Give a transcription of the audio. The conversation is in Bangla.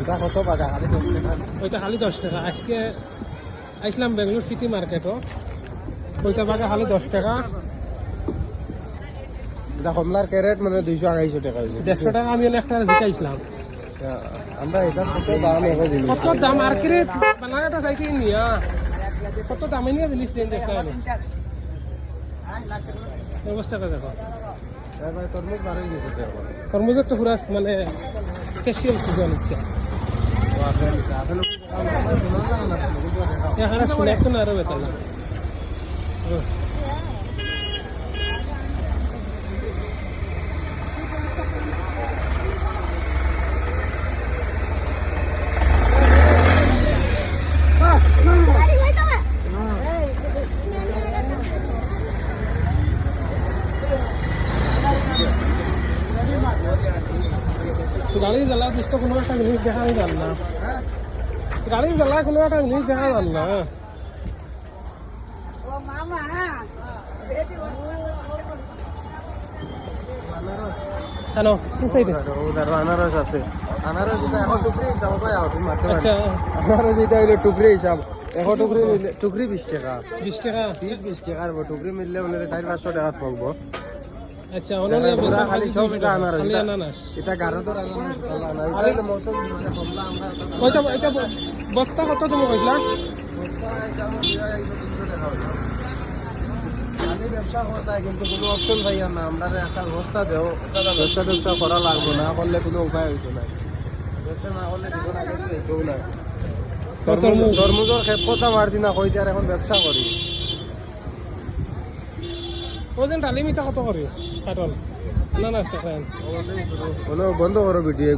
এটা কত বাজা খালি 10 টাকা ওইটা খালি 10 টাকা আজকে আইসলাম বেঙ্গলোর সিটি মার্কেটও ওইটা বাজা খালি 10 টাকা এটা কমলার ক্যারেট মানে 200-250 টাকা হইছে 150 টাকা আমি একটা জিকাইছিলাম আমরা এটা কত দাম হবে জিনিস কত দাম আর কি রে বানাটা চাইতে নিয়া কত দামে নিয়ে জিনিস দেন দেখো অবস্থাটা দেখো ভাই তরমুজ বাড়াই গেছে তো এখন তরমুজের তো পুরা মানে স্পেশাল সিজন হচ্ছে এখানে শুনে একটু না আরো বেতন না গাড়ি জ্বালা বুঝতে কোনো একটা জিনিস দেখা যান না গাড়ি জ্বালা কোনো একটা জিনিস দেখা যান না কেন কি চাইতে আনারস আছে আনারস এটা এখন টুকরি হিসাব পাই তুমি মারতে পারো আচ্ছা আনারস এটা হইলো টুকরি হিসাব এখন টুকরি মিললে টুকরি 20 টাকা 20 টাকা 20 টাকা আর টুকরি মিললে মানে 400-500 টাকা পড়বো আচ্ছা অনলাইনে পুরা খালি সব এটা আনারস খালি আনারস এটা গারদর আনারস না এটা হইলো মৌসুম মানে কমলা আমরা ওইটা এটা বস্তা কত তুমি কইলা খালি ব্যবসা করতে হয় কিন্তু কোনো অপশন ভাইয়া না আমরা একটা ব্যবস্থা দেও ব্যবসা করা লাগবে না করলে কোনো উপায় হইতো না ব্যবসা না করলে জীবন আগে কেউ না তরমুজের খেপ কথা মারছি না কইতে আর এখন ব্যবসা করি ওজন ডালিমিটা কত করি কাটল আনারস টাকা বন্ধ করো ভিডিও